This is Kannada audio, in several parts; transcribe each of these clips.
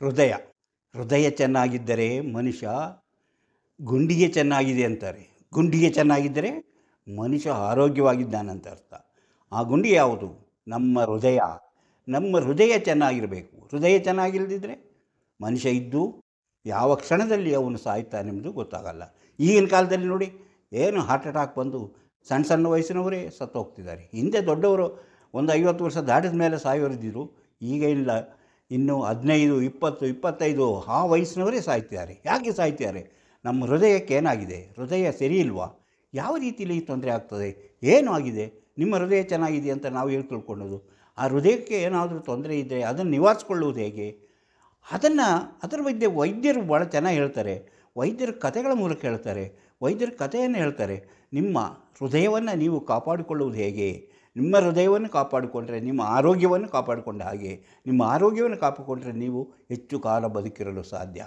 ಹೃದಯ ಹೃದಯ ಚೆನ್ನಾಗಿದ್ದರೆ ಮನುಷ್ಯ ಗುಂಡಿಗೆ ಚೆನ್ನಾಗಿದೆ ಅಂತಾರೆ. ಗುಂಡಿಗೆ ಚೆನ್ನಾಗಿದ್ದರೆ ಮನುಷ್ಯ ಆರೋಗ್ಯವಾಗಿದ್ದಾನಂತ ಅರ್ಥ. ಆ ಗುಂಡಿ ಯಾವುದು? ನಮ್ಮ ಹೃದಯ. ನಮ್ಮ ಹೃದಯ ಚೆನ್ನಾಗಿರಬೇಕು. ಹೃದಯ ಚೆನ್ನಾಗಿಲ್ಲದಿದ್ದರೆ ಮನುಷ್ಯ ಇದ್ದು ಯಾವ ಕ್ಷಣದಲ್ಲಿ ಅವನು ಸಾಯ್ತಾನೆಂಬುದು ಗೊತ್ತಾಗಲ್ಲ. ಈಗಿನ ಕಾಲದಲ್ಲಿ ನೋಡಿ, ಏನು ಹಾರ್ಟ್ ಅಟ್ಯಾಕ್ ಬಂದು ಸಣ್ಣ ಸಣ್ಣ ವಯಸ್ಸಿನವರೇ ಸತ್ತು ಹೋಗ್ತಿದ್ದಾರೆ. ಹಿಂದೆ ದೊಡ್ಡವರು ಒಂದು 50 ವರ್ಷ ದಾಟಿದ ಮೇಲೆ ಸಾಯೋರಿದ್ದರು. ಈಗ ಇಲ್ಲ, ಇನ್ನು 15, 20, 25 ಆ ವಯಸ್ಸಿನವರೇ ಸಾಯ್ತಿದ್ದಾರೆ. ಯಾಕೆ ಸಾಯ್ತಿದ್ದಾರೆ? ನಮ್ಮ ಹೃದಯಕ್ಕೆ ಏನಾಗಿದೆ? ಹೃದಯ ಸರಿ ಇಲ್ವಾ? ಯಾವ ರೀತಿಯಲ್ಲಿ ತೊಂದರೆ ಆಗ್ತದೆ? ಏನು ಆಗಿದೆ? ನಿಮ್ಮ ಹೃದಯ ಚೆನ್ನಾಗಿದೆ ಅಂತ ನಾವು ಹೇಗೆ ತಿಳ್ಕೊಳ್ಳೋದು? ಆ ಹೃದಯಕ್ಕೆ ಏನಾದರೂ ತೊಂದರೆ ಇದ್ದರೆ ಅದನ್ನು ನಿವಾರಿಸ್ಕೊಳ್ಳುವುದು ಹೇಗೆ? ಅದರ ಬಗ್ಗೆ ವೈದ್ಯರು ಭಾಳ ಚೆನ್ನಾಗಿ ಹೇಳ್ತಾರೆ. ವೈದ್ಯರ ಕಥೆಗಳ ಮೂಲಕ ಹೇಳ್ತಾರೆ. ವೈದ್ಯರ ಕಥೆಯನ್ನು ಹೇಳ್ತಾರೆ. ನಿಮ್ಮ ಹೃದಯವನ್ನು ನೀವು ಕಾಪಾಡಿಕೊಳ್ಳುವುದು ಹೇಗೆ? ನಿಮ್ಮ ಹೃದಯವನ್ನು ಕಾಪಾಡಿಕೊಂಡ್ರೆ ನಿಮ್ಮ ಆರೋಗ್ಯವನ್ನು ಕಾಪಾಡಿಕೊಂಡ ಹಾಗೆ. ನಿಮ್ಮ ಆರೋಗ್ಯವನ್ನು ಕಾಪಾಡಿಕೊಂಡ್ರೆ ನೀವು ಹೆಚ್ಚು ಕಾಲ ಬದುಕಿರಲು ಸಾಧ್ಯ.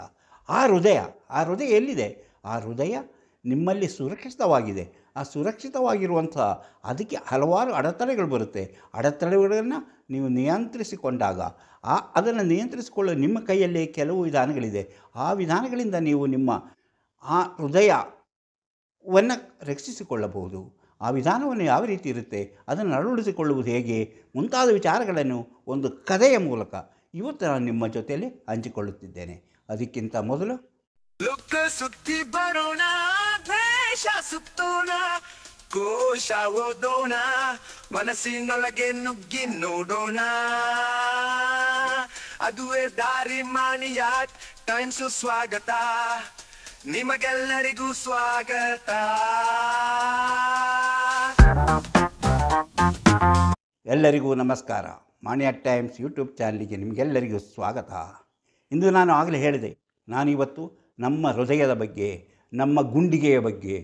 ಆ ಹೃದಯ ಎಲ್ಲಿದೆ? ಆ ಹೃದಯ ನಿಮ್ಮಲ್ಲಿ ಸುರಕ್ಷಿತವಾಗಿದೆ. ಆ ಸುರಕ್ಷಿತವಾಗಿರುವಂಥ ಅದಕ್ಕೆ ಹಲವಾರು ಅಡೆತಡೆಗಳು ಬರುತ್ತೆ. ಅಡೆತಡೆಗಳನ್ನು ನೀವು ನಿಯಂತ್ರಿಸಿಕೊಂಡಾಗ ಅದನ್ನು ನಿಯಂತ್ರಿಸಿಕೊಳ್ಳಲು ನಿಮ್ಮ ಕೈಯಲ್ಲಿ ಕೆಲವು ವಿಧಾನಗಳಿದೆ. ಆ ವಿಧಾನಗಳಿಂದ ನೀವು ನಿಮ್ಮ ಆ ಹೃದಯವನ್ನು ರಕ್ಷಿಸಿಕೊಳ್ಳಬಹುದು. ಆ ವಿಧಾನವನ್ನು ಯಾವ ರೀತಿ ಇರುತ್ತೆ, ಅದನ್ನು ಅಳವಡಿಸಿಕೊಳ್ಳುವುದು ಹೇಗೆ ಮುಂತಾದ ವಿಚಾರಗಳನ್ನು ಒಂದು ಕಥೆಯ ಮೂಲಕ ಇವತ್ತು ನಾನು ನಿಮ್ಮ ಜೊತೆಯಲ್ಲಿ ಹಂಚಿಕೊಳ್ಳುತ್ತಿದ್ದೇನೆ. ಅದಕ್ಕಿಂತ ಮೊದಲು ಲೋಕ ಸುದ್ದಿ ಬರೋಣ, ದ್ವೇಷ ಸುತ್ತೋಣ, ಕೋಶ ಓದೋಣ, ಮನಸ್ಸಿನೊಳಗೆ ನುಗ್ಗಿ ನೋಡೋಣ. ಅದುವೇ ದಾರಿ ಮಾಣಿಯ ಟೈಮ್ಸು. ಸ್ವಾಗತ ನಿಮಗೆಲ್ಲರಿಗೂ ಸ್ವಾಗತ. ಎಲ್ಲರಿಗೂ ನಮಸ್ಕಾರ. ಮಾಣಿಯ ಟೈಮ್ಸ್ ಯೂಟ್ಯೂಬ್ ಚಾನಲಿಗೆ ನಿಮಗೆಲ್ಲರಿಗೂ ಸ್ವಾಗತ. ಇಂದು ನಾನು ಆಗಲೇ ಹೇಳಿದೆ, ನಾನಿವತ್ತು ನಮ್ಮ ಹೃದಯದ ಬಗ್ಗೆ, ನಮ್ಮ ಗುಂಡಿಗೆಯ ಬಗ್ಗೆ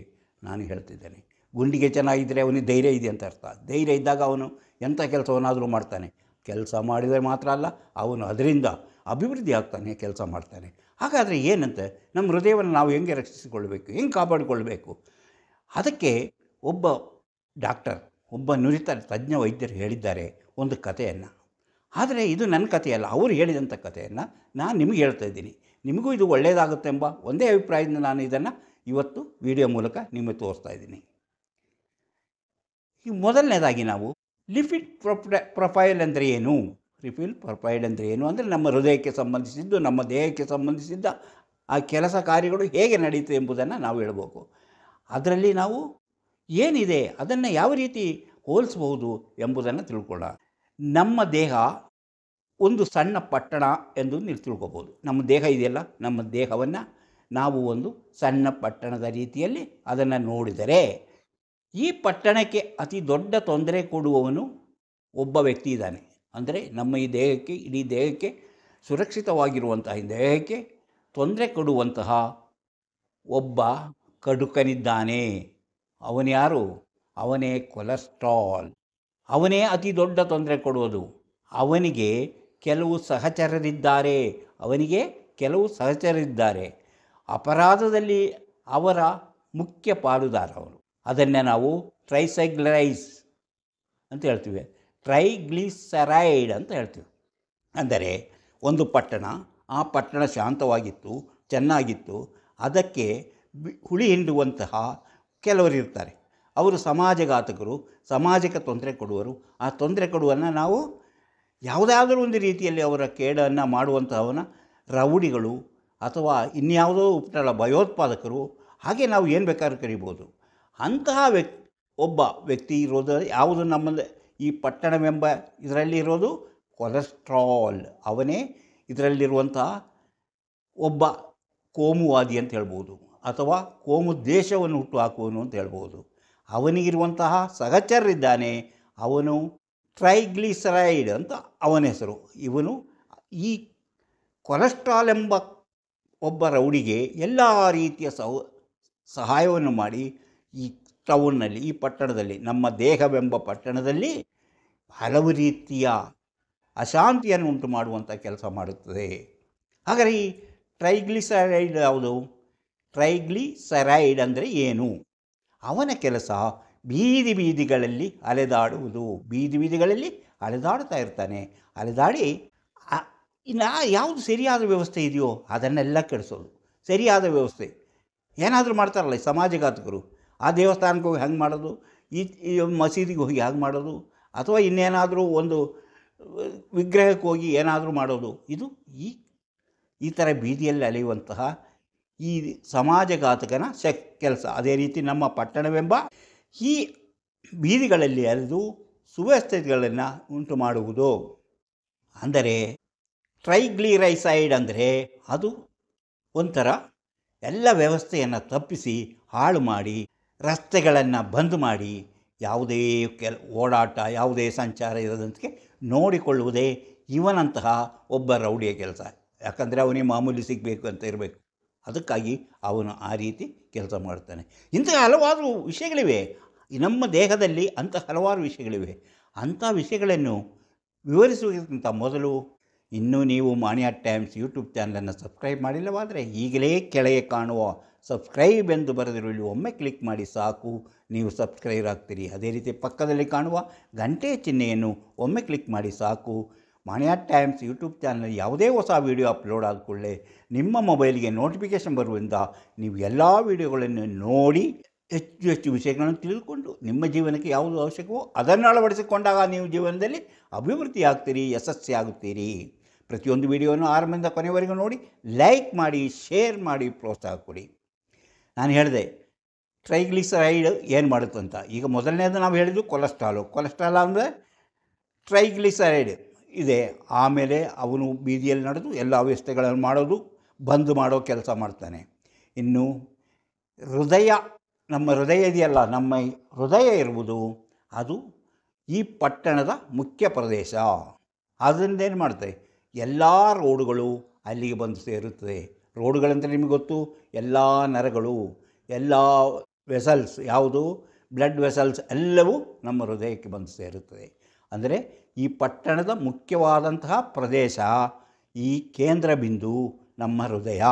ನಾನು ಹೇಳ್ತಿದ್ದೇನೆ. ಗುಂಡಿಗೆ ಚೆನ್ನಾಗಿದ್ದರೆ ಅವನಿಗೆ ಧೈರ್ಯ ಇದೆ ಅಂತ ಅರ್ಥ. ಧೈರ್ಯ ಇದ್ದಾಗ ಅವನು ಎಂಥ ಕೆಲಸವನ್ನಾದರೂ ಮಾಡ್ತಾನೆ. ಕೆಲಸ ಮಾಡಿದರೆ ಮಾತ್ರ ಅಲ್ಲ, ಅವನು ಅದರಿಂದ ಅಭಿವೃದ್ಧಿ ಆಗ್ತಾನೆ, ಕೆಲಸ ಮಾಡ್ತಾನೆ. ಹಾಗಾದರೆ ಏನಂತೆ ನಮ್ಮ ಹೃದಯವನ್ನು ನಾವು ಹೆಂಗೆ ರಕ್ಷಿಸಿಕೊಳ್ಳಬೇಕು, ಹೆಂಗೆ ಕಾಪಾಡಿಕೊಳ್ಬೇಕು? ಅದಕ್ಕೆ ಒಬ್ಬ ಡಾಕ್ಟರ್, ಒಬ್ಬ ನುರಿತ ತಜ್ಞ ವೈದ್ಯರು ಹೇಳಿದ್ದಾರೆ ಒಂದು ಕಥೆಯನ್ನು. ಆದರೆ ಇದು ನನ್ನ ಕಥೆಯಲ್ಲ, ಅವರು ಹೇಳಿದಂಥ ಕಥೆಯನ್ನು ನಾನು ನಿಮಗೆ ಹೇಳ್ತಾ ಇದ್ದೀನಿ. ನಿಮಗೂ ಇದು ಒಳ್ಳೆಯದಾಗುತ್ತೆ ಎಂಬ ಒಂದೇ ಅಭಿಪ್ರಾಯದಿಂದ ನಾನು ಇದನ್ನು ಇವತ್ತು ವಿಡಿಯೋ ಮೂಲಕ ನಿಮಗೆ ತೋರಿಸ್ತಾ ಇದ್ದೀನಿ. ಈಗ ಮೊದಲನೇದಾಗಿ ನಾವು ಲಿಪಿಡ್ ಪ್ರೊಫೈಲ್ ಅಂದರೆ ಏನು? ಲಿಪಿಡ್ ಪ್ರೊಫೈಲ್ ಅಂದರೆ ಏನು ಅಂದರೆ ನಮ್ಮ ಹೃದಯಕ್ಕೆ ಸಂಬಂಧಿಸಿದ್ದು, ನಮ್ಮ ದೇಹಕ್ಕೆ ಸಂಬಂಧಿಸಿದ್ದ ಆ ಕೆಲಸ ಕಾರ್ಯಗಳು ಹೇಗೆ ನಡೀತದೆ ಎಂಬುದನ್ನು ನಾವು ಹೇಳ್ಬೇಕು. ಅದರಲ್ಲಿ ನಾವು ಏನಿದೆ ಅದನ್ನು ಯಾವ ರೀತಿ ಹೋಲಿಸ್ಬೋದು ಎಂಬುದನ್ನು ತಿಳ್ಕೊಳ್ಳೋಣ. ನಮ್ಮ ದೇಹ ಒಂದು ಸಣ್ಣ ಪಟ್ಟಣ ಎಂದು ನೀವು ತಿಳ್ಕೊಬೋದು. ನಮ್ಮ ದೇಹ ಇದೆಯಲ್ಲ, ನಮ್ಮ ದೇಹವನ್ನು ನಾವು ಒಂದು ಸಣ್ಣ ಪಟ್ಟಣದ ರೀತಿಯಲ್ಲಿ ಅದನ್ನು ನೋಡಿದರೆ, ಈ ಪಟ್ಟಣಕ್ಕೆ ಅತಿ ದೊಡ್ಡ ತೊಂದರೆ ಕೊಡುವವನು ಒಬ್ಬ ವ್ಯಕ್ತಿ ಇದ್ದಾನೆ. ಅಂದರೆ ನಮ್ಮ ಈ ದೇಹಕ್ಕೆ, ಇಡೀ ದೇಹಕ್ಕೆ ಸುರಕ್ಷಿತವಾಗಿರುವಂತಹ ಈ ದೇಹಕ್ಕೆ ತೊಂದರೆ ಕೊಡುವಂತಹ ಒಬ್ಬ ಕಡುಕನಿದ್ದಾನೆ. ಅವನ್ಯಾರು? ಅವನೇ ಕೊಲೆಸ್ಟ್ರಾಲ್. ಅವನೇ ಅತಿ ದೊಡ್ಡ ತೊಂದರೆ ಕೊಡುವುದು. ಅವನಿಗೆ ಕೆಲವು ಸಹಚರರಿದ್ದಾರೆ. ಅಪರಾಧದಲ್ಲಿ ಅವರ ಮುಖ್ಯ ಪಾಲುದಾರ ಅವನು. ಅದನ್ನು ನಾವು ಟ್ರೈಸೈಗ್ಲರೈಸ್ ಅಂತ ಹೇಳ್ತೀವಿ, ಟ್ರೈಗ್ಲಿಸರೈಡ್ ಅಂತ ಹೇಳ್ತೀವಿ. ಅಂದರೆ ಒಂದು ಪಟ್ಟಣ, ಆ ಪಟ್ಟಣ ಶಾಂತವಾಗಿತ್ತು, ಚೆನ್ನಾಗಿತ್ತು, ಅದಕ್ಕೆ ಹುಳಿ ಹಿಂಡುವಂತಹ ಕೆಲವರು ಇರ್ತಾರೆ. ಅವರು ಸಮಾಜಘಾತಕರು, ಸಮಾಜಕ್ಕೆ ತೊಂದರೆ ಕೊಡುವರು. ಆ ತೊಂದರೆ ಕೊಡುವನ್ನು ನಾವು ಯಾವುದಾದ್ರೂ ಒಂದು ರೀತಿಯಲ್ಲಿ ಅವರ ಕೇಡನ್ನು ಮಾಡುವಂತಹವನ ರೌಡಿಗಳು ಅಥವಾ ಇನ್ಯಾವುದೋ ಉಪಟಳ ಭಯೋತ್ಪಾದಕರು, ಹಾಗೆ ನಾವು ಏನು ಬೇಕಾದ್ರೂ ಕರಿಬೋದು. ಅಂತಹ ಒಬ್ಬ ವ್ಯಕ್ತಿ ಇರೋದು ಯಾವುದು? ನಮ್ಮಲ್ಲಿ ಈ ಪಟ್ಟಣವೆಂಬ ಇದರಲ್ಲಿ ಇರೋದು ಕೊಲೆಸ್ಟ್ರಾಲ್. ಅವನೇ ಇದರಲ್ಲಿರುವಂತಹ ಒಬ್ಬ ಕೋಮುವಾದಿ ಅಂತ ಹೇಳ್ಬೋದು, ಅಥವಾ ಕೋಮು ದೇಶವನ್ನು ಹುಟ್ಟು ಹಾಕುವನು ಅಂತ ಹೇಳ್ಬೋದು. ಅವನಿಗಿರುವಂತಹ ಸಹಚರರಿದ್ದಾನೆ, ಅವನು ಟ್ರೈಗ್ಲಿಸರೈಡ್ ಅಂತ ಅವನ ಹೆಸರು. ಇವನು ಈ ಕೊಲೆಸ್ಟ್ರಾಲ್ ಎಂಬ ಒಬ್ಬ ರೌಡಿಗೆ ಎಲ್ಲ ರೀತಿಯ ಸಹಾಯವನ್ನು ಮಾಡಿ ಈ ಟೌನ್ನಲ್ಲಿ, ಈ ಪಟ್ಟಣದಲ್ಲಿ, ನಮ್ಮ ದೇಹವೆಂಬ ಪಟ್ಟಣದಲ್ಲಿ ಹಲವು ರೀತಿಯ ಅಶಾಂತಿಯನ್ನು ಉಂಟು ಮಾಡುವಂಥ ಕೆಲಸ ಮಾಡುತ್ತದೆ. ಹಾಗಾದರೆ ಈ ಟ್ರೈಗ್ಲಿಸರೈಡ್ ಯಾವುದು? ಟ್ರೈಗ್ಲಿಸರೈಡ್ ಅಂದರೆ ಏನು? ಅವನ ಕೆಲಸ ಬೀದಿಗಳಲ್ಲಿ ಅಲೆದಾಡುವುದು. ಬೀದಿಗಳಲ್ಲಿ ಅಲೆದಾಡ್ತಾ ಇರ್ತಾನೆ. ಅಲೆದಾಡಿ ಇನ್ನು ಯಾವುದು ಸರಿಯಾದ ವ್ಯವಸ್ಥೆ ಇದೆಯೋ ಅದನ್ನೆಲ್ಲ ಕೆಡಿಸೋದು. ಸರಿಯಾದ ವ್ಯವಸ್ಥೆ ಏನಾದರೂ ಮಾಡ್ತಾರಲ್ಲ ಈ ಸಮಾಜಘಾತಕರು, ಆ ದೇವಸ್ಥಾನಕ್ಕೆ ಹೋಗಿ ಹಂಗೆ ಮಾಡೋದು, ಈ ಮಸೀದಿಗೆ ಹೋಗಿ ಹಾಗೆ ಮಾಡೋದು, ಅಥವಾ ಇನ್ನೇನಾದರೂ ಒಂದು ವಿಗ್ರಹಕ್ಕೆ ಹೋಗಿ ಏನಾದರೂ ಮಾಡೋದು, ಇದು ಈ ಥರ ಬೀದಿಯಲ್ಲಿ ಅಲೆಯುವಂತಹ ಈ ಸಮಾಜಘಾತಕನ ಕೆಲಸ. ಅದೇ ರೀತಿ ನಮ್ಮ ಪಟ್ಟಣವೆಂಬ ಈ ಬೀದಿಗಳಲ್ಲಿ ಅಲೆದು ಸುವ್ಯವಸ್ಥೆಗಳನ್ನು ಉಂಟು ಮಾಡುವುದು. ಅಂದರೆ ಟ್ರೈಗ್ಲಿಸರೈಡ್ ಅಂದರೆ ಅದು ಒಂಥರ ಎಲ್ಲ ವ್ಯವಸ್ಥೆಯನ್ನು ತಪ್ಪಿಸಿ ಹಾಳು ಮಾಡಿ, ರಸ್ತೆಗಳನ್ನು ಬಂದ್ ಮಾಡಿ, ಯಾವುದೇ ಓಡಾಟ ಯಾವುದೇ ಸಂಚಾರ ಇರದಂತೆ ನೋಡಿಕೊಳ್ಳುವುದೇ ಇವನಂತಹ ಒಬ್ಬ ರೌಡಿಯ ಕೆಲಸ. ಯಾಕಂದರೆ ಅವನಿಗೆ ಮಾಮೂಲಿ ಸಿಗಬೇಕು ಅಂತ ಇರಬೇಕು, ಅದಕ್ಕಾಗಿ ಅವನು ಆ ರೀತಿ ಕೆಲಸ ಮಾಡ್ತಾನೆ. ಇಂತಹ ಹಲವಾರು ವಿಷಯಗಳಿವೆ ನಮ್ಮ ದೇಹದಲ್ಲಿ, ಅಂಥ ಹಲವಾರು ವಿಷಯಗಳಿವೆ. ಅಂಥ ವಿಷಯಗಳನ್ನು ವಿವರಿಸುವುದಕ್ಕಿಂತ ಮೊದಲು ಇನ್ನೂ ನೀವು ಮಾಣಿಯ ಟೈಮ್ಸ್ ಯೂಟ್ಯೂಬ್ ಚಾನಲನ್ನು ಸಬ್ಸ್ಕ್ರೈಬ್ ಮಾಡಿಲ್ಲವಾದರೆ ಈಗಲೇ ಕೆಳಗೆ ಕಾಣುವ ಸಬ್ಸ್ಕ್ರೈಬ್ ಎಂದು ಬರೆದಿರೋ ಇಲ್ಲಿ ಒಮ್ಮೆ ಕ್ಲಿಕ್ ಮಾಡಿ ಸಾಕು, ನೀವು ಸಬ್ಸ್ಕ್ರೈಬ್ ಆಗ್ತೀರಿ. ಅದೇ ರೀತಿ ಪಕ್ಕದಲ್ಲಿ ಕಾಣುವ ಗಂಟೆಯ ಚಿಹ್ನೆಯನ್ನು ಒಮ್ಮೆ ಕ್ಲಿಕ್ ಮಾಡಿ ಸಾಕು. ಮಾಣಿಯ ಟೈಮ್ಸ್ ಯೂಟ್ಯೂಬ್ ಚಾನಲ್ ಯಾವುದೇ ಹೊಸ ವೀಡಿಯೋ ಅಪ್ಲೋಡ್ ಆದ ಕೂಡಲೇ ನಿಮ್ಮ ಮೊಬೈಲ್ಗೆ ನೋಟಿಫಿಕೇಷನ್ ಬರುವುದರಿಂದ ನೀವು ಎಲ್ಲ ವೀಡಿಯೋಗಳನ್ನು ನೋಡಿ ಹೆಚ್ಚು ಹೆಚ್ಚು ವಿಷಯಗಳನ್ನು ತಿಳಿದುಕೊಂಡು ನಿಮ್ಮ ಜೀವನಕ್ಕೆ ಯಾವುದು ಅವಶ್ಯಕವೋ ಅದನ್ನು ಅಳವಡಿಸಿಕೊಂಡಾಗ ನೀವು ಜೀವನದಲ್ಲಿ ಅಭಿವೃದ್ಧಿ ಆಗ್ತೀರಿ, ಯಶಸ್ವಿಯಾಗುತ್ತೀರಿ. ಪ್ರತಿಯೊಂದು ವಿಡಿಯೋವನ್ನು ಆರಂಭದಿಂದ ಕೊನೆವರೆಗೂ ನೋಡಿ, ಲೈಕ್ ಮಾಡಿ, ಶೇರ್ ಮಾಡಿ, ಪ್ರೋತ್ಸಾಹ ಕೊಡಿ. ನಾನು ಹೇಳಿದೆ ಟ್ರೈಗ್ಲಿಸರೈಡ್ ಏನು ಮಾಡುತ್ತಂತ. ಈಗ ಮೊದಲನೇದು ನಾವು ಹೇಳಿದ್ದು ಕೊಲೆಸ್ಟ್ರಾಲ್ ಅಂದರೆ ಟ್ರೈಗ್ಲಿಸರೈಡ್ ಇದೆ. ಆಮೇಲೆ ಅವನು ಬೀದಿಯಲ್ಲಿ ನಡೆದು ಎಲ್ಲ ವ್ಯವಸ್ಥೆಗಳನ್ನು ಮಾಡೋದು, ಬಂದ್ ಮಾಡೋ ಕೆಲಸ ಮಾಡ್ತಾನೆ. ಇನ್ನು ನಮ್ಮ ಹೃದಯ ಇದೆಯಲ್ಲ, ನಮ್ಮ ಹೃದಯ ಇರುವುದು ಅದು ಈ ಪಟ್ಟಣದ ಮುಖ್ಯ ಪ್ರದೇಶ. ಅದರಿಂದೇನು ಮಾಡ್ತದೆ, ಎಲ್ಲ ರೋಡುಗಳು ಅಲ್ಲಿಗೆ ಬಂದು ಸೇರುತ್ತದೆ. ರೋಡುಗಳಂದರೆ ನಿಮಗೆ ಗೊತ್ತು, ಎಲ್ಲ ನರಗಳು, ಎಲ್ಲ ವೆಸಲ್ಸ್, ಯಾವುದು ಬ್ಲಡ್ ವೆಸಲ್ಸ್ ಎಲ್ಲವೂ ನಮ್ಮ ಹೃದಯಕ್ಕೆ ಬಂದು ಸೇರುತ್ತದೆ. ಅಂದರೆ ಈ ಪಟ್ಟಣದ ಮುಖ್ಯವಾದಂತಹ ಪ್ರದೇಶ, ಈ ಕೇಂದ್ರ ಬಿಂದು ನಮ್ಮ ಹೃದಯ.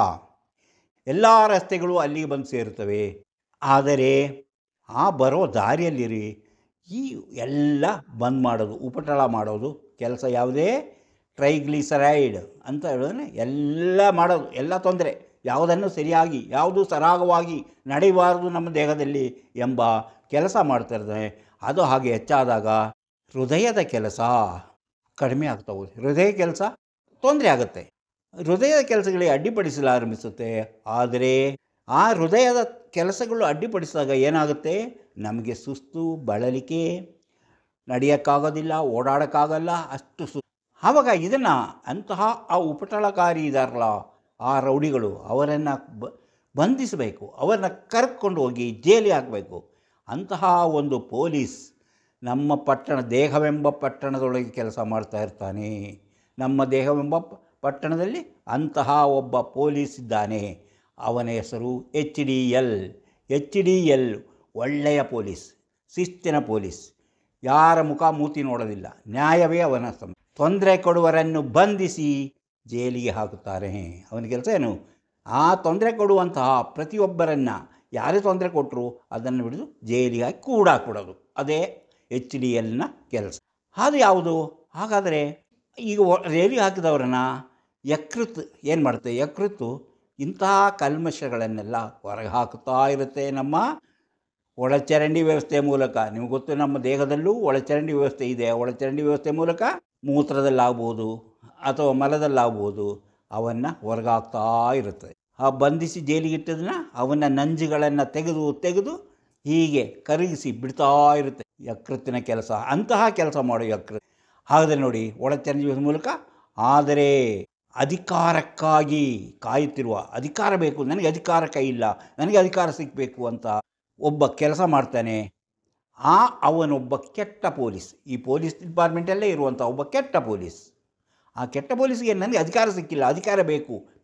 ಎಲ್ಲ ರಸ್ತೆಗಳು ಅಲ್ಲಿಗೆ ಬಂದು ಸೇರುತ್ತವೆ. ಆದರೆ ಆ ಬರೋ ದಾರಿಯಲ್ಲಿರಿ ಈ ಎಲ್ಲ ಬಂದ್ ಮಾಡೋದು, ಉಪಟಳ ಮಾಡೋದು ಕೆಲಸ ಯಾವುದೇ ಟ್ರೈಗ್ಲಿಸರೈಡ್ ಅಂತ ಹೇಳಿದ್ರೆ ಎಲ್ಲ ಮಾಡೋದು, ಎಲ್ಲ ತೊಂದರೆ, ಯಾವುದನ್ನು ಸರಿಯಾಗಿ ಯಾವುದು ಸರಾಗವಾಗಿ ನಡೆಯಬಾರದು ನಮ್ಮ ದೇಹದಲ್ಲಿ ಎಂಬ ಕೆಲಸ ಮಾಡ್ತಿರ್ತಾರೆ. ಅದು ಹಾಗೆ ಹೆಚ್ಚಾದಾಗ ಹೃದಯದ ಕೆಲಸ ಕಡಿಮೆ ಆಗ್ತಾ ಹೋಗುತ್ತೆ, ಹೃದಯ ಕೆಲಸ ತೊಂದರೆ ಆಗುತ್ತೆ, ಹೃದಯದ ಕೆಲಸಗಳಿಗೆ ಅಡ್ಡಿಪಡಿಸಲಾರಂಭಿಸುತ್ತೆ. ಆದರೆ ಆ ಹೃದಯದ ಕೆಲಸಗಳು ಅಡ್ಡಿಪಡಿಸಿದಾಗ ಏನಾಗುತ್ತೆ, ನಮಗೆ ಸುಸ್ತು, ಬಳಲಿಕೆ, ನಡೆಯೋಕ್ಕಾಗೋದಿಲ್ಲ, ಓಡಾಡೋಕ್ಕಾಗಲ್ಲ, ಅಷ್ಟು ಆವಾಗ ಇದನ್ನು ಅಂತಹ ಆ ಉಪಟಳಕಾರಿ ಇದಾರಲ್ಲ ಆ ರೌಡಿಗಳು, ಅವರನ್ನು ಬಂಧಿಸಬೇಕು, ಅವರನ್ನು ಕರ್ಕೊಂಡು ಹೋಗಿ ಜೈಲಿಗೆ ಹಾಕಬೇಕು. ಅಂತಹ ಒಂದು ಪೊಲೀಸ್ ನಮ್ಮ ದೇಹವೆಂಬ ಪಟ್ಟಣದೊಳಗೆ ಕೆಲಸ ಮಾಡ್ತಾ ಇರ್ತಾನೆ. ನಮ್ಮ ದೇಹವೆಂಬ ಪಟ್ಟಣದಲ್ಲಿ ಅಂತಹ ಒಬ್ಬ ಪೊಲೀಸ್ ಇದ್ದಾನೆ. ಅವನ ಹೆಸರು HDL. ಒಳ್ಳೆಯ ಪೊಲೀಸ್, ಶಿಸ್ತಿನ ಪೊಲೀಸ್, ಯಾರ ಮುಖ ಮೂತಿ ನೋಡೋದಿಲ್ಲ, ನ್ಯಾಯವೇ ಅವನ ತೊಂದರೆ ಕೊಡುವರನ್ನು ಬಂಧಿಸಿ ಜೈಲಿಗೆ ಹಾಕುತ್ತಾರೆ. ಅವನ ಕೆಲಸ ಏನು, ಆ ತೊಂದರೆ ಕೊಡುವಂತಹ ಪ್ರತಿಯೊಬ್ಬರನ್ನು ಯಾರೇ ತೊಂದರೆ ಕೊಟ್ಟರು ಅದನ್ನು ಹಿಡಿದು ಜೈಲಿಗೆ ಹಾಕಿ ಕೂಡಾಕೊಡೋದು, ಅದೇ HDLನ ಕೆಲಸ. ಅದು ಯಾವುದು? ಹಾಗಾದರೆ ಈಗ ಜೈಲಿಗೆ ಹಾಕಿದವರನ್ನು ಯಕೃತ್ ಏನು ಮಾಡುತ್ತೆ, ಯಕೃತ್ತು ಇಂತಹ ಕಲ್ಮಶಗಳನ್ನೆಲ್ಲ ಹೊರಗೆ ಹಾಕುತ್ತಾ ಇರುತ್ತೆ ನಮ್ಮ ಒಳಚರಂಡಿ ವ್ಯವಸ್ಥೆಯ ಮೂಲಕ. ನಿಮಗೆ ಗೊತ್ತು, ನಮ್ಮ ದೇಹದಲ್ಲೂ ಒಳಚರಂಡಿ ವ್ಯವಸ್ಥೆ ಇದೆ. ಒಳಚರಂಡಿ ವ್ಯವಸ್ಥೆ ಮೂಲಕ ಮೂತ್ರದಲ್ಲಾಗ್ಬೋದು ಅಥವಾ ಮಲದಲ್ಲಾಗ್ಬೋದು, ಅವನ್ನು ಹೊರಗಾಗ್ತಾ ಇರುತ್ತದೆ. ಆ ಬಂಧಿಸಿ ಜೈಲಿಗಿಟ್ಟದನ್ನ ಅವನ ನಂಜುಗಳನ್ನು ತೆಗೆದು ಹೀಗೆ ಕರಗಿಸಿ ಬಿಡ್ತಾ ಇರುತ್ತೆ ಯಕೃತ್ತಿನ ಕೆಲಸ. ಅಂತಹ ಕೆಲಸ ಮಾಡೋ ಯಕೃತ್. ಹಾಗಾದರೆ ನೋಡಿ, ಒಳಚರಂಡಿ ವ್ಯವಸ್ಥೆ ಮೂಲಕ. ಆದರೆ ಅಧಿಕಾರಕ್ಕಾಗಿ ಕಾಯುತ್ತಿರುವ, ಅಧಿಕಾರ ಬೇಕು, ನನಗೆ ಅಧಿಕಾರ ಕೈ ಇಲ್ಲ, ನನಗೆ ಅಧಿಕಾರ ಸಿಗಬೇಕು ಅಂತ ಒಬ್ಬ ಕೆಲಸ ಮಾಡ್ತಾನೆ. ಅವನೊಬ್ಬ ಕೆಟ್ಟ ಪೊಲೀಸ್. ಈ ಪೊಲೀಸ್ ಡಿಪಾರ್ಟ್ಮೆಂಟಲ್ಲೇ ಇರುವಂಥ ಒಬ್ಬ ಕೆಟ್ಟ ಪೊಲೀಸ್. ಆ ಕೆಟ್ಟ ಪೊಲೀಸ್ಗೆ ನನಗೆ ಅಧಿಕಾರ ಸಿಕ್ಕಿಲ್ಲ, ಅಧಿಕಾರ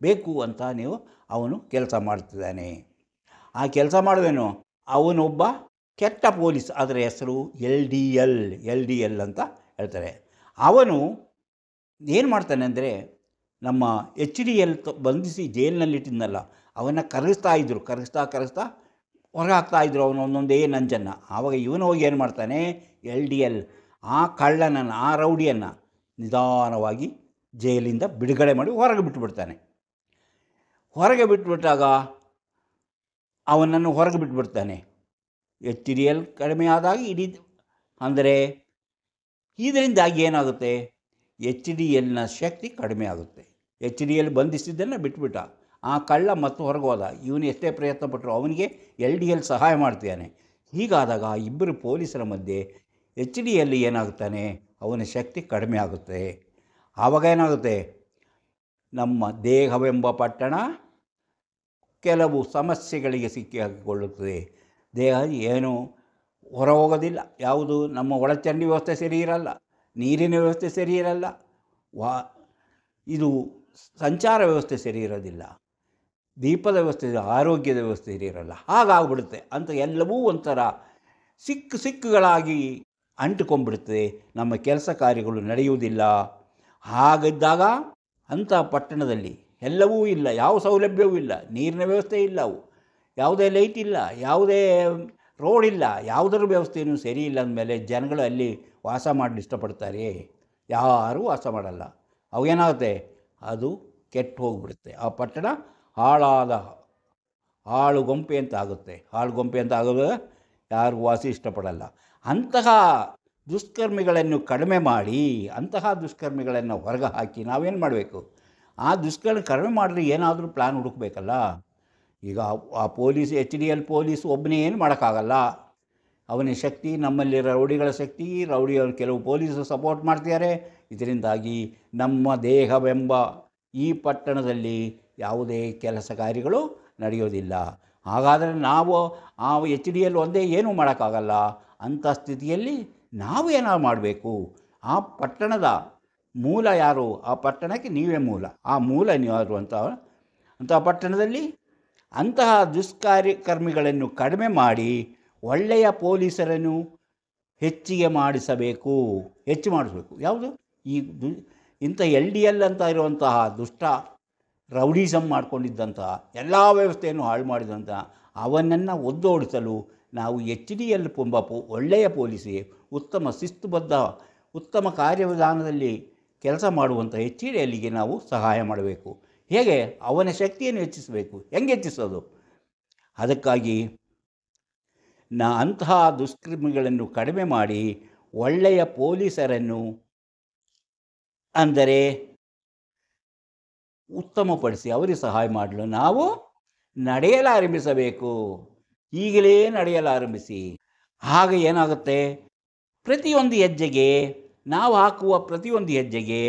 ಬೇಕು ಅಂತ ಅವನು ಕೆಲಸ ಮಾಡ್ತಿದ್ದಾನೆ. ಆ ಕೆಲಸ ಮಾಡುವೇನು, ಅವನೊಬ್ಬ ಕೆಟ್ಟ ಪೊಲೀಸ್. ಅದರ ಹೆಸರು LDL ಅಂತ ಹೇಳ್ತಾರೆ. ಅವನು ಏನು ಮಾಡ್ತಾನೆ ಅಂದರೆ, ನಮ್ಮ HDL ಬಂಧಿಸಿ ಜೈಲಿನಲ್ಲಿಟ್ಟಿದ್ನಲ್ಲ ಅವನ್ನ ಕರಗಿಸ್ತಾ ಹೊರಗೆ ಹಾಕ್ತಾಯಿದ್ರು ಅವನು ಒಂದೊಂದೇ ನಂಜನ್ನು. ಆವಾಗ ಇವನು ಹೋಗಿ ಏನು ಮಾಡ್ತಾನೆ, LDL ಆ ಕಳ್ಳನನ್ನು, ಆ ರೌಡಿಯನ್ನು ನಿಧಾನವಾಗಿ ಜೈಲಿಂದ ಬಿಡುಗಡೆ ಮಾಡಿ ಹೊರಗೆ ಬಿಟ್ಟುಬಿಡ್ತಾನೆ. ಹೊರಗೆ ಬಿಟ್ಟುಬಿಟ್ಟಾಗ ಅವನನ್ನು ಹೊರಗೆ ಬಿಟ್ಟುಬಿಡ್ತಾನೆ. HDL ಕಡಿಮೆ ಆದಾಗ ಇಡೀ ಅಂದರೆ ಇದರಿಂದಾಗಿ ಏನಾಗುತ್ತೆ, HDLನ ಶಕ್ತಿ ಕಡಿಮೆ ಆಗುತ್ತೆ. HDL ಬಂಧಿಸಿದ್ದನ್ನು ಬಿಟ್ಬಿಟ್ಟ, ಆ ಕಳ್ಳ ಮತ್ತು ಹೊರಗೆ ಹೋದ. ಇವನು ಎಷ್ಟೇ ಪ್ರಯತ್ನ ಪಟ್ಟರು ಅವನಿಗೆ LDL ಸಹಾಯ ಮಾಡ್ತಾನೆ. ಹೀಗಾದಾಗ ಇಬ್ಬರು ಪೊಲೀಸರ ಮಧ್ಯೆ HDL ಏನಾಗುತ್ತಾನೆ, ಅವನ ಶಕ್ತಿ ಕಡಿಮೆ ಆಗುತ್ತೆ. ಆವಾಗ ಏನಾಗುತ್ತೆ, ನಮ್ಮ ದೇಹವೆಂಬ ಪಟ್ಟಣ ಕೆಲವು ಸಮಸ್ಯೆಗಳಿಗೆ ಸಿಕ್ಕಿ ಹಾಕಿಕೊಳ್ಳುತ್ತದೆ. ದೇಹ ಏನು ಹೊರ ಹೋಗೋದಿಲ್ಲ. ಯಾವುದು, ನಮ್ಮ ಒಳಚರಂಡಿ ವ್ಯವಸ್ಥೆ ಸರಿ ಇರಲ್ಲ, ನೀರಿನ ವ್ಯವಸ್ಥೆ ಸರಿ ಇರಲ್ಲ, ಇದು ಸಂಚಾರ ವ್ಯವಸ್ಥೆ ಸರಿ ಇರೋದಿಲ್ಲ, ದೀಪದ ವ್ಯವಸ್ಥೆ, ಆರೋಗ್ಯದ ವ್ಯವಸ್ಥೆ ಸರಿ ಇರಲ್ಲ. ಹಾಗಾಗ್ಬಿಡುತ್ತೆ ಅಂತ ಎಲ್ಲವೂ ಒಂಥರ ಸಿಕ್ಕುಗಳಾಗಿ ಅಂಟಿಕೊಂಡ್ಬಿಡುತ್ತದೆ. ನಮ್ಮ ಕೆಲಸ ಕಾರ್ಯಗಳು ನಡೆಯುವುದಿಲ್ಲ. ಹಾಗಿದ್ದಾಗ ಅಂಥ ಪಟ್ಟಣದಲ್ಲಿ ಎಲ್ಲವೂ ಇಲ್ಲ, ಯಾವ ಸೌಲಭ್ಯವೂ ಇಲ್ಲ, ನೀರಿನ ವ್ಯವಸ್ಥೆ ಇಲ್ಲ, ಯಾವುದೇ ಲೈಟ್ ಇಲ್ಲ, ಯಾವುದೇ ರೋಡ್ ಇಲ್ಲ, ಯಾವುದರ ವ್ಯವಸ್ಥೆಯೂ ಸರಿ ಇಲ್ಲ ಅಂದಮೇಲೆ ಜನಗಳು ಅಲ್ಲಿ ವಾಸ ಮಾಡಲು ಇಷ್ಟಪಡ್ತಾರೆ? ಯಾರೂ ವಾಸ ಮಾಡಲ್ಲ. ಅವಾಗೇನಾಗುತ್ತೆ, ಅದು ಕೆಟ್ಟು ಹೋಗಿಬಿಡುತ್ತೆ. ಆ ಪಟ್ಟಣ ಹಾಳುಗೊಂಪೆ ಅಂತ ಆಗುತ್ತೆ. ಹಾಳುಗೊಂಪೆ ಅಂತ ಆಗೋದು ಯಾರು ವಾಸಿ ಇಷ್ಟಪಡಲ್ಲ. ಅಂತಹ ದುಷ್ಕರ್ಮಿಗಳನ್ನು ಕಡಿಮೆ ಮಾಡಿ, ಅಂತಹ ದುಷ್ಕರ್ಮಿಗಳನ್ನು ಹೊರಗೆ ಹಾಕಿ ನಾವೇನು ಮಾಡಬೇಕು, ಆ ದುಷ್ಕರ್ಮ ಕಡಿಮೆ ಮಾಡಿದ್ರೆ ಏನಾದರೂ ಪ್ಲ್ಯಾನ್ ಹುಡುಕಬೇಕಲ್ಲ. ಈಗ ಆ ಪೊಲೀಸ್ HDL ಪೊಲೀಸ್ ಒಬ್ಬನೇ ಏನು ಮಾಡೋಕ್ಕಾಗಲ್ಲ. ಅವನ ಶಕ್ತಿ, ನಮ್ಮಲ್ಲಿ ರೌಡಿಗಳ ಶಕ್ತಿ, ರೌಡಿಯವರು ಕೆಲವು ಪೊಲೀಸರು ಸಪೋರ್ಟ್ ಮಾಡ್ತಿದ್ದಾರೆ. ಇದರಿಂದಾಗಿ ನಮ್ಮ ದೇಹವೆಂಬ ಈ ಪಟ್ಟಣದಲ್ಲಿ ಯಾವುದೇ ಕೆಲಸ ಕಾರ್ಯಗಳು ನಡೆಯೋದಿಲ್ಲ. ಹಾಗಾದರೆ ನಾವು ಆ HDL ಒಂದೇ ಏನೂ ಮಾಡೋಕ್ಕಾಗಲ್ಲ. ಅಂಥ ಸ್ಥಿತಿಯಲ್ಲಿ ನಾವು ಏನಾದ್ರು ಮಾಡಬೇಕು. ಆ ಪಟ್ಟಣದ ಮೂಲ ಯಾರು, ಆ ಪಟ್ಟಣಕ್ಕೆ ನೀವೇ ಮೂಲ. ಆ ಮೂಲ ಯಾರು ಅಂತಹ ಪಟ್ಟಣದಲ್ಲಿ ಅಂತಹ ದುಷ್ಕರ್ಮಿಗಳನ್ನು ಕಡಿಮೆ ಮಾಡಿ ಒಳ್ಳೆಯ ಪೊಲೀಸರನ್ನು ಹೆಚ್ಚಿಗೆ ಮಾಡಿಸಬೇಕು, ಹೆಚ್ಚು ಮಾಡಿಸಬೇಕು. ಯಾವುದು, ಈ ಇಂಥ LDL ಅಂತ ಇರುವಂತಹ ದುಷ್ಟ ರೌಡಿಸಮ್ ಮಾಡಿಕೊಂಡಿದ್ದಂತಹ ಎಲ್ಲ ವ್ಯವಸ್ಥೆಯನ್ನು ಹಾಳು ಮಾಡಿದಂತಹ ಅವನನ್ನು ಒದ್ದೋಡಿಸಲು ನಾವು HDL ಒಳ್ಳೆಯ ಪೊಲೀಸಿಗೆ, ಉತ್ತಮ ಶಿಸ್ತುಬದ್ಧ, ಉತ್ತಮ ಕಾರ್ಯವಿಧಾನದಲ್ಲಿ ಕೆಲಸ ಮಾಡುವಂಥ HDLಗೆ ನಾವು ಸಹಾಯ ಮಾಡಬೇಕು. ಹೇಗೆ, ಅವನ ಶಕ್ತಿಯನ್ನು ಹೆಚ್ಚಿಸಬೇಕು. ಹೆಂಗೆ ಹೆಚ್ಚಿಸೋದು? ಅದಕ್ಕಾಗಿ ಅಂತಹ ದುಷ್ಕರ್ಮಿಗಳನ್ನು ಕಡಿಮೆ ಮಾಡಿ ಒಳ್ಳೆಯ ಪೊಲೀಸರನ್ನು ಅಂದರೆ ಉತ್ತಮಪಡಿಸಿ ಅವರಿಗೆ ಸಹಾಯ ಮಾಡಲು ನಾವು ನಡೆಯಲಾರಂಭಿಸಬೇಕು. ಈಗಲೇ ನಡೆಯಲಾರಂಭಿಸಿ. ಆಗ ಏನಾಗುತ್ತೆ, ಪ್ರತಿಯೊಂದು ಹೆಜ್ಜೆಗೆ, ನಾವು ಹಾಕುವ ಪ್ರತಿಯೊಂದು ಹೆಜ್ಜೆಗೆ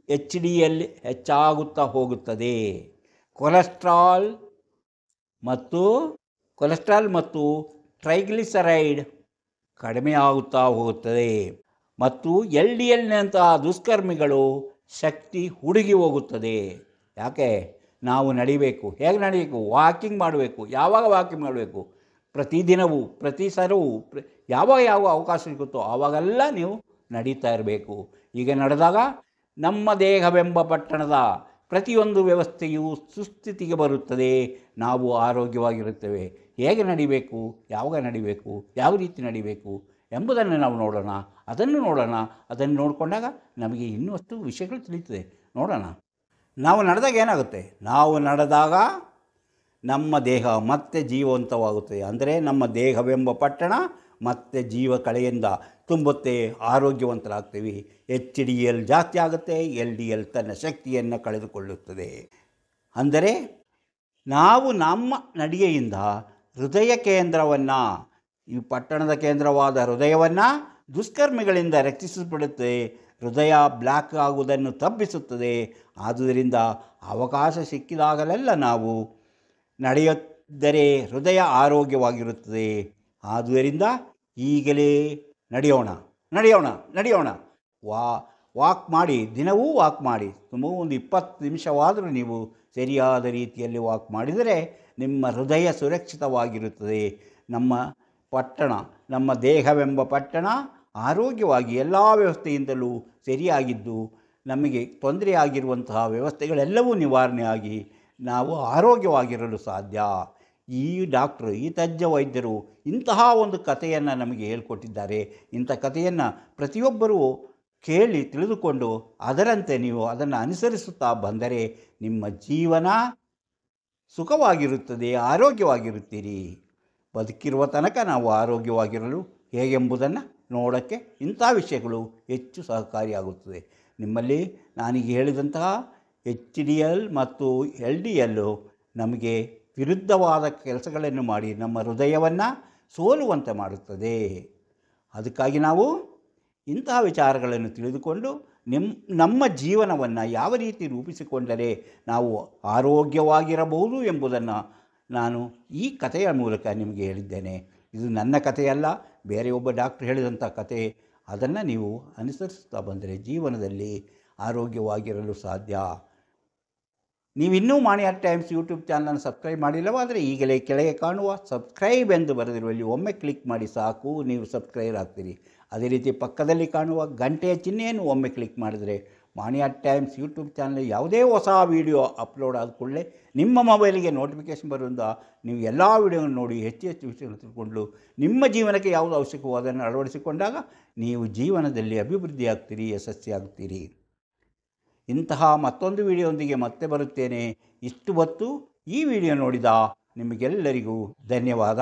HDL ಹೆಚ್ಚಾಗುತ್ತಾ ಹೋಗುತ್ತದೆ. ಕೊಲೆಸ್ಟ್ರಾಲ್ ಮತ್ತು ಟ್ರೈಗ್ಲಿಸರೈಡ್ ಕಡಿಮೆ ಆಗುತ್ತಾ ಹೋಗುತ್ತದೆ. ಮತ್ತು LDLನಂತಹ ದುಷ್ಕರ್ಮಿಗಳು ಶಕ್ತಿ ಹುಡುಗಿ ಹೋಗುತ್ತದೆ. ಯಾಕೆ, ನಾವು ನಡಿಬೇಕು. ಹೇಗೆ ನಡಿಬೇಕು? ವಾಕಿಂಗ್ ಮಾಡಬೇಕು. ಯಾವಾಗ ವಾಕಿಂಗ್ ಮಾಡಬೇಕು? ಪ್ರತಿದಿನವೂ, ಪ್ರತಿ ಸರವೂ, ಯಾವಾಗ ಅವಕಾಶ ಸಿಗುತ್ತೋ ಆವಾಗೆಲ್ಲ ನೀವು ನಡೀತಾ ಇರಬೇಕು. ಹೀಗೆ ನಡೆದಾಗ ನಮ್ಮ ದೇಹವೆಂಬ ಪಟ್ಟಣದ ಪ್ರತಿಯೊಂದು ವ್ಯವಸ್ಥೆಯು ಸುಸ್ಥಿತಿಗೆ ಬರುತ್ತದೆ. ನಾವು ಆರೋಗ್ಯವಾಗಿರುತ್ತೇವೆ. ಹೇಗೆ ನಡಿಬೇಕು, ಯಾವಾಗ ನಡಿಬೇಕು, ಯಾವ ರೀತಿ ನಡಿಬೇಕು ಎಂಬುದನ್ನು ನಾವು ನೋಡೋಣ. ಅದನ್ನು ನೋಡಿಕೊಂಡಾಗ ನಮಗೆ ಇನ್ನಷ್ಟು ವಿಷಯಗಳು ತಿಳಿಯುತ್ತದೆ. ನೋಡೋಣ. ನಾವು ನಡೆದಾಗ ಏನಾಗುತ್ತೆ, ನಾವು ನಡೆದಾಗ ನಮ್ಮ ದೇಹ ಮತ್ತೆ ಜೀವಂತವಾಗುತ್ತದೆ. ಅಂದರೆ ನಮ್ಮ ದೇಹವೆಂಬ ಪಟ್ಟಣ ಮತ್ತೆ ಜೀವ ಕಳೆಯಿಂದ ತುಂಬುತ್ತೆ, ಆರೋಗ್ಯವಂತರಾಗ್ತೀವಿ. HDL ಜಾಸ್ತಿ ಆಗುತ್ತೆ, LDL ತನ್ನ ಶಕ್ತಿಯನ್ನು ಕಳೆದುಕೊಳ್ಳುತ್ತದೆ. ಅಂದರೆ ನಾವು ನಮ್ಮ ನಡಿಗೆಯಿಂದ ಹೃದಯ ಕೇಂದ್ರವನ್ನು, ಈ ಪಟ್ಟಣದ ಕೇಂದ್ರವಾದ ಹೃದಯವನ್ನು ದುಷ್ಕರ್ಮಿಗಳಿಂದ ರಕ್ಷಿಸಲ್ಪಡುತ್ತೆ. ಹೃದಯ ಬ್ಲ್ಯಾಕ್ ಆಗುವುದನ್ನು ತಪ್ಪಿಸುತ್ತದೆ. ಆದುದರಿಂದ ಅವಕಾಶ ಸಿಕ್ಕಿದಾಗಲೆಲ್ಲ ನಾವು ನಡೆಯುತ್ತಿದ್ದರೆ ಹೃದಯ ಆರೋಗ್ಯವಾಗಿರುತ್ತದೆ. ಆದುದರಿಂದ ಈಗಲೇ ನಡೆಯೋಣ. ವಾಕ್ ಮಾಡಿ, ದಿನವೂ ವಾಕ್ ಮಾಡಿ. ಒಂದು 20 ನಿಮಿಷವಾದರೂ ನೀವು ಸರಿಯಾದ ರೀತಿಯಲ್ಲಿ ವಾಕ್ ಮಾಡಿದರೆ ನಿಮ್ಮ ಹೃದಯ ಸುರಕ್ಷಿತವಾಗಿರುತ್ತದೆ. ನಮ್ಮ ಪಟ್ಟಣ, ನಮ್ಮ ದೇಹವೆಂಬ ಪಟ್ಟಣ ಆರೋಗ್ಯವಾಗಿ ಎಲ್ಲ ವ್ಯವಸ್ಥೆಯಿಂದಲೂ ಸರಿಯಾಗಿದ್ದು ನಮಗೆ ತೊಂದರೆಯಾಗಿರುವಂತಹ ವ್ಯವಸ್ಥೆಗಳೆಲ್ಲವೂ ನಿವಾರಣೆಯಾಗಿ ನಾವು ಆರೋಗ್ಯವಾಗಿರಲು ಸಾಧ್ಯ. ಈ ಡಾಕ್ಟ್ರು, ಈ ತಜ್ಞ ವೈದ್ಯರು ಇಂತಹ ಒಂದು ಕಥೆಯನ್ನು ನಮಗೆ ಹೇಳ್ಕೊಟ್ಟಿದ್ದಾರೆ. ಇಂಥ ಕಥೆಯನ್ನು ಪ್ರತಿಯೊಬ್ಬರೂ ಕೇಳಿ ತಿಳಿದುಕೊಂಡು ಅದರಂತೆ ನೀವು ಅದನ್ನು ಅನುಸರಿಸುತ್ತಾ ಬಂದರೆ ನಿಮ್ಮ ಜೀವನ ಸುಖವಾಗಿರುತ್ತದೆ, ಆರೋಗ್ಯವಾಗಿರುತ್ತೀರಿ. ಬದುಕಿರುವ ತನಕ ನಾವು ಆರೋಗ್ಯವಾಗಿರಲು ಹೇಗೆಂಬುದನ್ನು ನೋಡೋಕ್ಕೆ ಇಂಥ ವಿಷಯಗಳು ಹೆಚ್ಚು ಸಹಕಾರಿಯಾಗುತ್ತದೆ. ನಿಮ್ಮಲ್ಲಿ ನಾನೀಗ ಹೇಳಿದಂತಹ HDL ಮತ್ತು LDL ನಮಗೆ ವಿರುದ್ಧವಾದ ಕೆಲಸಗಳನ್ನು ಮಾಡಿ ನಮ್ಮ ಹೃದಯವನ್ನು ಸೋಲುವಂತೆ ಮಾಡುತ್ತದೆ. ಅದಕ್ಕಾಗಿ ನಾವು ಇಂತಹ ವಿಚಾರಗಳನ್ನು ತಿಳಿದುಕೊಂಡು ನಮ್ಮ ಜೀವನವನ್ನು ಯಾವ ರೀತಿ ರೂಪಿಸಿಕೊಂಡರೆ ನಾವು ಆರೋಗ್ಯವಾಗಿರಬಹುದು ಎಂಬುದನ್ನು ನಾನು ಈ ಕಥೆಯ ಮೂಲಕ ನಿಮಗೆ ಹೇಳಿದ್ದೇನೆ. ಇದು ನನ್ನ ಕಥೆಯಲ್ಲ, ಬೇರೆ ಒಬ್ಬ ಡಾಕ್ಟ್ರ್ ಹೇಳಿದಂಥ ಕತೆ. ಅದನ್ನು ನೀವು ಅನುಸರಿಸ್ತಾ ಬಂದರೆ ಜೀವನದಲ್ಲಿ ಆರೋಗ್ಯವಾಗಿರಲು ಸಾಧ್ಯ. ನೀವಿನ್ನೂ ಮಾಣಿ ಆರ್ಟ್ ಟೈಮ್ಸ್ ಯೂಟ್ಯೂಬ್ ಚಾನಲನ್ನು ಸಬ್ಸ್ಕ್ರೈಬ್ ಮಾಡಿಲ್ಲವಾದರೆ ಈಗಲೇ ಕೆಳಗೆ ಕಾಣುವ ಸಬ್ಸ್ಕ್ರೈಬ್ ಎಂದು ಬರೆದಿರುವಲ್ಲಿ ಒಮ್ಮೆ ಕ್ಲಿಕ್ ಮಾಡಿ ಸಾಕು, ನೀವು ಸಬ್ಸ್ಕ್ರೈಬ್ ಆಗ್ತೀರಿ. ಅದೇ ರೀತಿ ಪಕ್ಕದಲ್ಲಿ ಕಾಣುವ ಗಂಟೆಯ ಚಿಹ್ನೆಯನ್ನು ಒಮ್ಮೆ ಕ್ಲಿಕ್ ಮಾಡಿದರೆ ಮಾಣಿ ಆರ್ಟ್ ಟೈಮ್ಸ್ ಯೂಟ್ಯೂಬ್ ಚಾನಲ್ ಯಾವುದೇ ಹೊಸ ವೀಡಿಯೋ ಅಪ್ಲೋಡ್ ಆದ ಕೂಡಲೇ ನಿಮ್ಮ ಮೊಬೈಲಿಗೆ ನೋಟಿಫಿಕೇಷನ್ ಬರೋದ್ರಿಂದ ನೀವು ಎಲ್ಲ ವೀಡಿಯೋವನ್ನು ನೋಡಿ ಹೆಚ್ಚು ವಿಷಯವನ್ನು ತಿಳ್ಕೊಂಡು ನಿಮ್ಮ ಜೀವನಕ್ಕೆ ಯಾವುದು ಅವಶ್ಯಕವೋ ಅದನ್ನು ಅಳವಡಿಸಿಕೊಂಡಾಗ ನೀವು ಜೀವನದಲ್ಲಿ ಅಭಿವೃದ್ಧಿ ಆಗ್ತೀರಿ, ಯಶಸ್ವಿಯಾಗ್ತೀರಿ. ಇಂತಹ ಮತ್ತೊಂದು ವಿಡಿಯೋದೊಂದಿಗೆ ಮತ್ತೆ ಬರುತ್ತೇನೆ. ಇಷ್ಟು ಹೊತ್ತು ಈ ವಿಡಿಯೋ ನೋಡಿದ ನಿಮಗೆಲ್ಲರಿಗೂ ಧನ್ಯವಾದ.